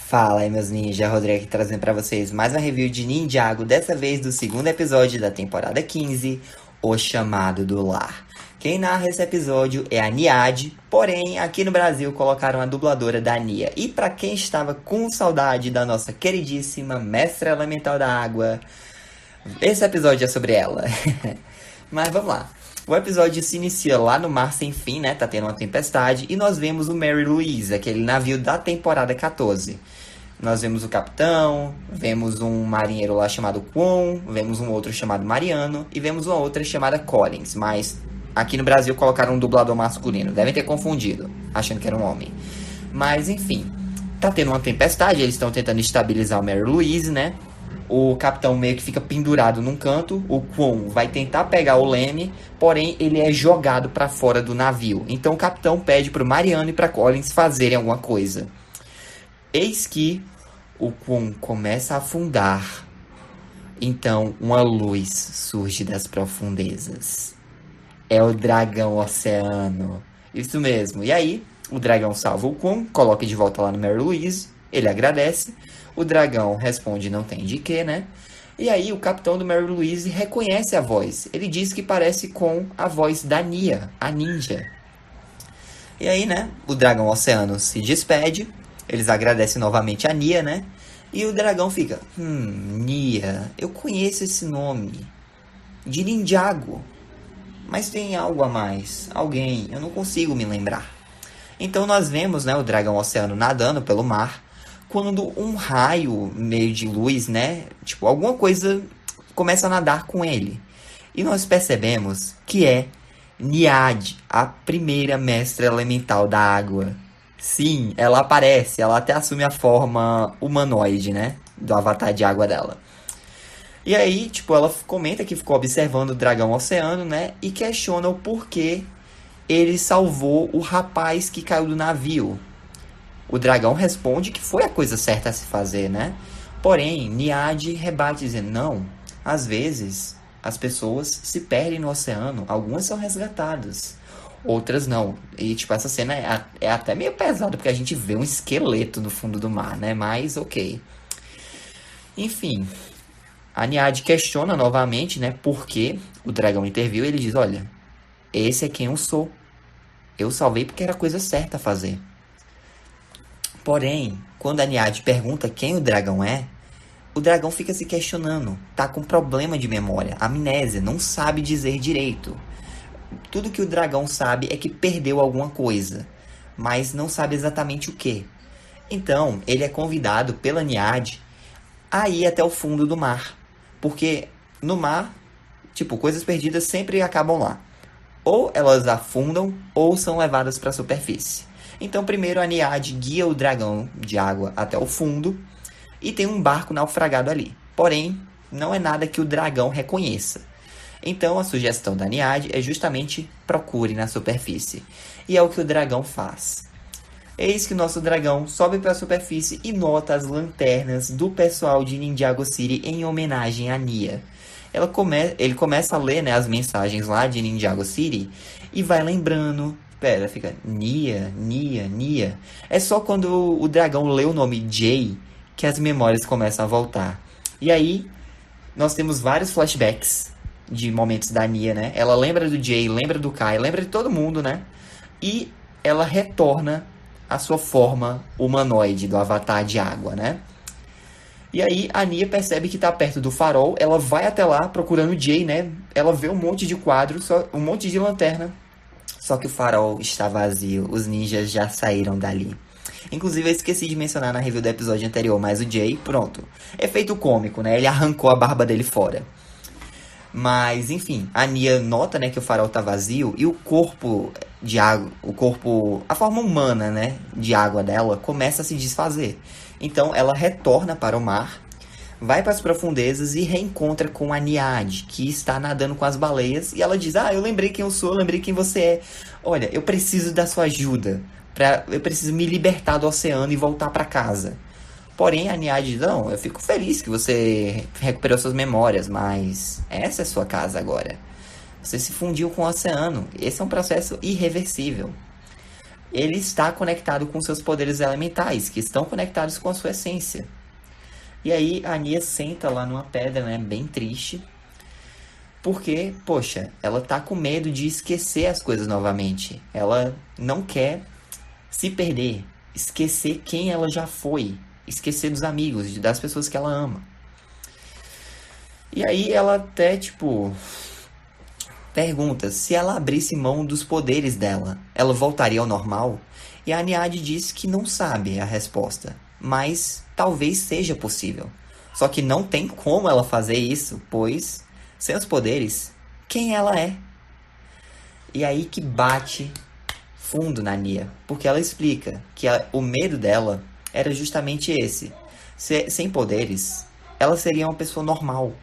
Fala aí, meus ninjas, Rodrigo aqui trazendo pra vocês mais uma review de Ninjago, dessa vez do segundo episódio da temporada 15, O Chamado do Lar. Quem narra esse episódio é a Niade, porém aqui no Brasil colocaram a dubladora da Nia. E pra quem estava com saudade da nossa queridíssima Mestra Elemental da Água, esse episódio é sobre ela. Mas vamos lá. O episódio se inicia lá no mar sem fim, né? Tá tendo uma tempestade. E nós vemos o Mary Louise, aquele navio da temporada 14. Nós vemos o capitão, vemos um marinheiro lá chamado Kwon, vemos um outro chamado Mariano e vemos uma outra chamada Collins. Mas aqui no Brasil colocaram um dublador masculino. Devem ter confundido, achando que era um homem. Mas enfim, tá tendo uma tempestade, eles estão tentando estabilizar o Mary Louise, né? O capitão meio que fica pendurado num canto. O Kwon vai tentar pegar o leme, porém ele é jogado para fora do navio. Então o capitão pede pro Mariano e pra Collins fazerem alguma coisa. Eis que o Kwon começa a afundar. Então uma luz surge das profundezas. É o dragão oceano. Isso mesmo. E aí o dragão salva o Kwon, coloca de volta lá no Mary Louise. Ele agradece. O dragão responde não tem de quê, né? E aí o capitão do Mary Louise reconhece a voz. Ele diz que parece com a voz da Nia, a ninja. E aí, né, o dragão oceano se despede. Eles agradecem novamente a Nia, né? E o dragão fica, Nia, eu conheço esse nome. De Ninjago. Mas tem algo a mais. Alguém, eu não consigo me lembrar. Então nós vemos, né, o dragão oceano nadando pelo mar. Quando um raio meio de luz, né? Tipo, alguma coisa começa a nadar com ele. E nós percebemos que é Niade, a primeira mestra elemental da água. Sim, ela aparece, ela até assume a forma humanoide, né? Do avatar de água dela. E aí, tipo, ela comenta que ficou observando o dragão oceano, né? E questiona o porquê ele salvou o rapaz que caiu do navio. O dragão responde que foi a coisa certa a se fazer, né? Porém, Niade rebate dizendo, não, às vezes as pessoas se perdem no oceano, algumas são resgatadas, outras não. E, tipo, essa cena é até meio pesada, porque a gente vê um esqueleto no fundo do mar, né? Mas, ok. Enfim, a Niade questiona novamente, né, por que o dragão interviu e ele diz, olha, esse é quem eu sou. Eu salvei porque era a coisa certa a fazer. Porém, quando a Niade pergunta quem o dragão é, o dragão fica se questionando, tá com problema de memória, amnésia, não sabe dizer direito. Tudo que o dragão sabe é que perdeu alguma coisa, mas não sabe exatamente o que. Então, ele é convidado pela Niade a ir até o fundo do mar, porque no mar, tipo, coisas perdidas sempre acabam lá. Ou elas afundam ou são levadas para a superfície. Então, primeiro a Niade guia o dragão de água até o fundo e tem um barco naufragado ali. Porém, não é nada que o dragão reconheça. Então, a sugestão da Niade é justamente procure na superfície. E é o que o dragão faz. Eis que o nosso dragão sobe para a superfície e nota as lanternas do pessoal de Ninjago City em homenagem a Nia. Ele começa a ler, né, as mensagens lá de Ninjago City e vai lembrando. Pera, fica Nia, Nia, Nia. É só quando o dragão lê o nome Jay que as memórias começam a voltar. E aí, nós temos vários flashbacks de momentos da Nia, né? Ela lembra do Jay, lembra do Kai, lembra de todo mundo, né? E ela retorna à sua forma humanoide do avatar de água, né? E aí a Nia percebe que tá perto do farol, ela vai até lá procurando o Jay, né? Ela vê um monte de quadro, um monte de lanterna. Só que o farol está vazio, os ninjas já saíram dali. Inclusive eu esqueci de mencionar na review do episódio anterior, mas o Jay, pronto. Efeito cômico, né? Ele arrancou a barba dele fora. Mas, enfim, a Nia nota, né, que o farol tá vazio e o corpo de água, a forma humana, né, de água dela começa a se desfazer. Então ela retorna para o mar, vai para as profundezas e reencontra com a Niade, que está nadando com as baleias. E ela diz, eu lembrei quem eu sou, eu lembrei quem você é. Olha, eu preciso da sua ajuda. Eu preciso me libertar do oceano e voltar para casa. Porém, a Niade diz, não, eu fico feliz que você recuperou suas memórias, mas essa é sua casa agora. Você se fundiu com o oceano. Esse é um processo irreversível. ele está conectado com seus poderes elementais, que estão conectados com a sua essência. E aí a Nia senta lá numa pedra, né, bem triste, porque, poxa, ela tá com medo de esquecer as coisas novamente. Ela não quer se perder, esquecer quem ela já foi, esquecer dos amigos, das pessoas que ela ama. E aí ela até, pergunta se ela abrisse mão dos poderes dela, ela voltaria ao normal? E a Niade diz que não sabe a resposta, mas talvez seja possível. Só que não tem como ela fazer isso, pois, sem os poderes, quem ela é? E aí que bate fundo na Nia, porque ela explica que o medo dela era justamente esse. Sem poderes, ela seria uma pessoa normal,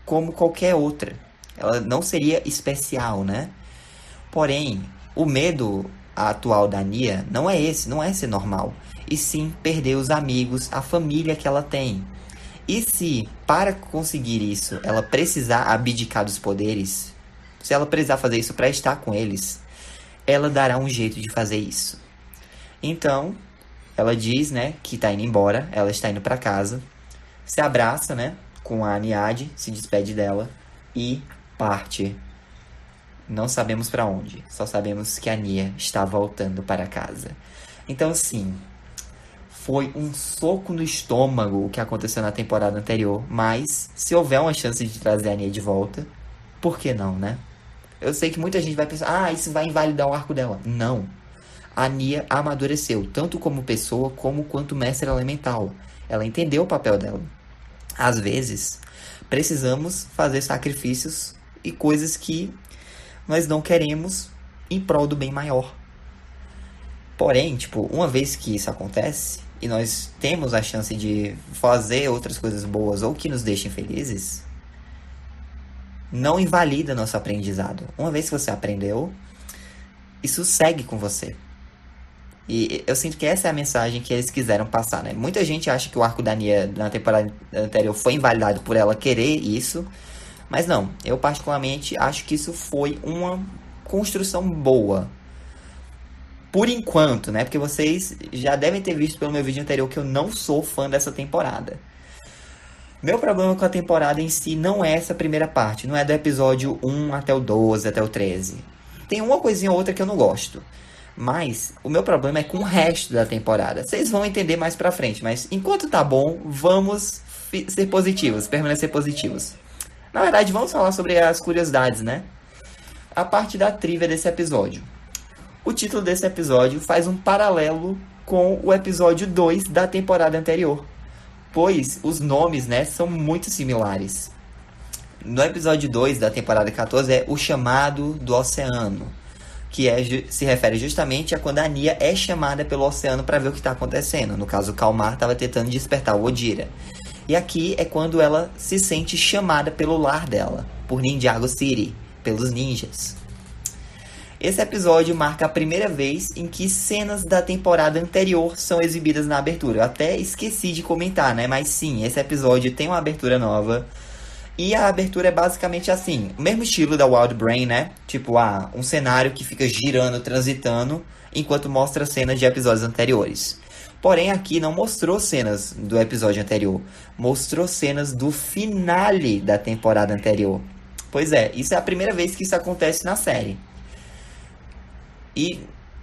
como qualquer outra. Ela não seria especial, né? Porém, o medo atual da Nia não é esse, não é ser normal. E sim perder os amigos, a família que ela tem. E se, para conseguir isso, ela precisar abdicar dos poderes, se ela precisar fazer isso para estar com eles, ela dará um jeito de fazer isso. Então, ela diz, né, que tá indo embora, ela está indo para casa, se abraça, né, com a Niade, se despede dela e parte. Não sabemos para onde, só sabemos que a Nia está voltando para casa. Então, sim, foi um soco no estômago o que aconteceu na temporada anterior, mas se houver uma chance de trazer a Nia de volta, por que não, né? Eu sei que muita gente vai pensar, isso vai invalidar o arco dela. Não. A Nia amadureceu, tanto como pessoa, como quanto mestre elemental. Ela entendeu o papel dela. Às vezes, precisamos fazer sacrifícios e coisas que nós não queremos em prol do bem maior. Porém, uma vez que isso acontece, e nós temos a chance de fazer outras coisas boas ou que nos deixem felizes, não invalida nosso aprendizado. Uma vez que você aprendeu, isso segue com você. E eu sinto que essa é a mensagem que eles quiseram passar, né? Muita gente acha que o arco da Nia na temporada anterior foi invalidado por ela querer isso, mas não. Eu particularmente acho que isso foi uma construção boa. Por enquanto, né? Porque vocês já devem ter visto pelo meu vídeo anterior que eu não sou fã dessa temporada. Meu problema com a temporada em si não é essa primeira parte. Não é do episódio 1 até o 12, até o 13. Tem uma coisinha ou outra que eu não gosto. Mas o meu problema é com o resto da temporada. Vocês vão entender mais pra frente. Mas enquanto tá bom, vamos ser positivos. Permanecer positivos. Na verdade, vamos falar sobre as curiosidades, né? A parte da trivia desse episódio. O título desse episódio faz um paralelo com o episódio 2 da temporada anterior, pois os nomes, né, são muito similares. No episódio 2 da temporada 14 é O Chamado do Oceano, que se refere justamente a quando a Nia é chamada pelo oceano para ver o que está acontecendo. No caso, o Kalmar estava tentando despertar o Odira. E aqui é quando ela se sente chamada pelo lar dela, por Ninjago City, pelos ninjas. Esse episódio marca a primeira vez em que cenas da temporada anterior são exibidas na abertura. Eu até esqueci de comentar, né? Mas sim, esse episódio tem uma abertura nova. E a abertura é basicamente assim, o mesmo estilo da Wild Brain, né? Um cenário que fica girando, transitando, enquanto mostra cenas de episódios anteriores. Porém, aqui não mostrou cenas do episódio anterior. Mostrou cenas do finale da temporada anterior. Pois é, isso é a primeira vez que isso acontece na série.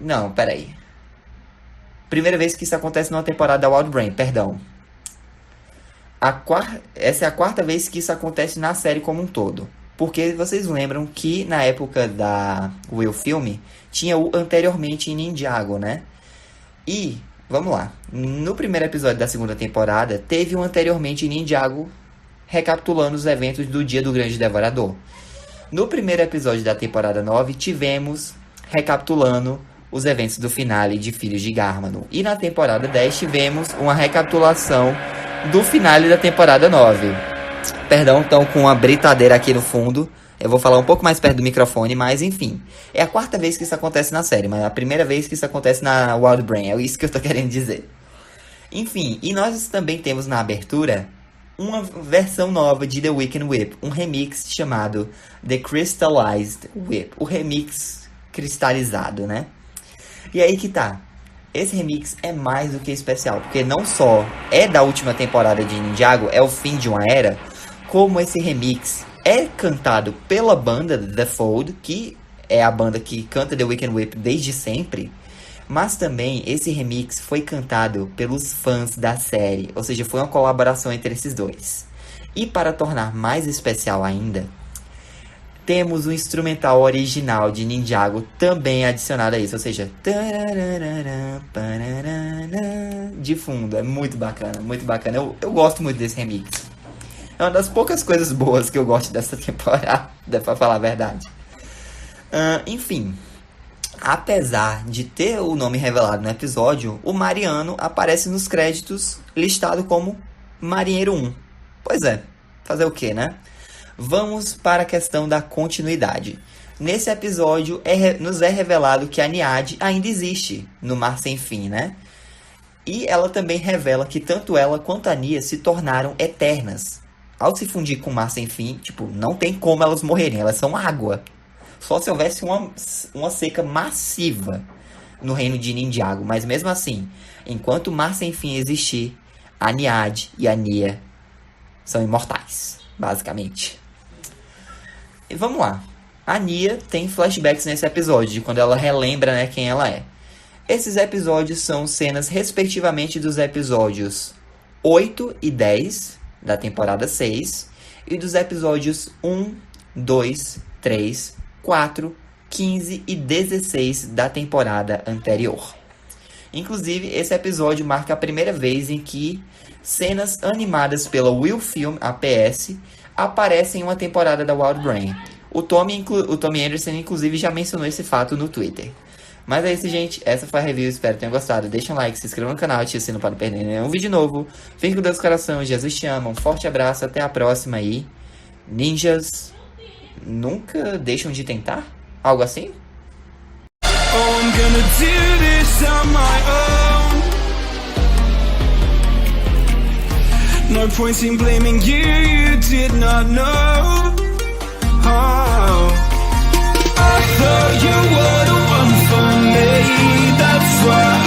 Não, peraí. Primeira vez que isso acontece numa temporada da Wild Brain, perdão. Essa é a quarta vez que isso acontece na série como um todo. Porque vocês lembram que na época da Will Filme tinha o anteriormente em Ninjago, né? E, vamos lá. No primeiro episódio da segunda temporada, teve um anteriormente em Ninjago recapitulando os eventos do Dia do Grande Devorador. No primeiro episódio da temporada 9, tivemos recapitulando os eventos do finale de Filhos de Garmadon. E na temporada 10 tivemos uma recapitulação do finale da temporada 9. Perdão, estão com uma britadeira aqui no fundo. Eu vou falar um pouco mais perto do microfone, mas enfim. É a quarta vez que isso acontece na série, mas é a primeira vez que isso acontece na Wild Brain. É isso que eu tô querendo dizer. Enfim, e nós também temos na abertura uma versão nova de The Weekend Whip. Um remix chamado The Crystallized Whip. O remix cristalizado, né? E aí que tá. Esse remix é mais do que especial, porque não só é da última temporada de Ninjago, é o fim de uma era, como esse remix é cantado pela banda The Fold, que é a banda que canta The Weeknd Whip desde sempre, mas também esse remix foi cantado pelos fãs da série, ou seja, foi uma colaboração entre esses dois. E para tornar mais especial ainda, temos o instrumental original de Ninjago também adicionado a isso, ou seja, de fundo. É muito bacana, muito bacana. Eu gosto muito desse remix. É uma das poucas coisas boas que eu gosto dessa temporada, pra falar a verdade. Enfim, apesar de ter o nome revelado no episódio, o Mariano aparece nos créditos listado como Marinheiro 1. Pois é, fazer o que, né? Vamos para a questão da continuidade. Nesse episódio nos é revelado que a Niad ainda existe no Mar Sem Fim, né? E ela também revela que tanto ela quanto a Nia se tornaram eternas. Ao se fundir com o Mar Sem Fim, tipo, não tem como elas morrerem, elas são água. Só se houvesse uma seca massiva no reino de Ninjago. Mas mesmo assim, enquanto o Mar Sem Fim existir, a Niad e a Nia são imortais, basicamente. E vamos lá. A Nia tem flashbacks nesse episódio, de quando ela relembra, né, quem ela é. Esses episódios são cenas, respectivamente, dos episódios 8 e 10 da temporada 6 e dos episódios 1, 2, 3, 4, 15 e 16 da temporada anterior. Inclusive, esse episódio marca a primeira vez em que cenas animadas pela Will Film, a PS, aparecem em uma temporada da Wild Brain. O Tommy Anderson, inclusive, já mencionou esse fato no Twitter. Mas é isso, gente. Essa foi a review. Espero que tenham gostado. Deixa um like, se inscreva no canal, ative o sino para não perder nenhum vídeo novo. Fique com Deus no coração. Jesus te ama. Um forte abraço. Até a próxima aí. Ninjas nunca deixam de tentar? Algo assim? Oh, I'm gonna do this on my own. No point in blaming you, you did not know. Oh, I thought you were the one for me, that's why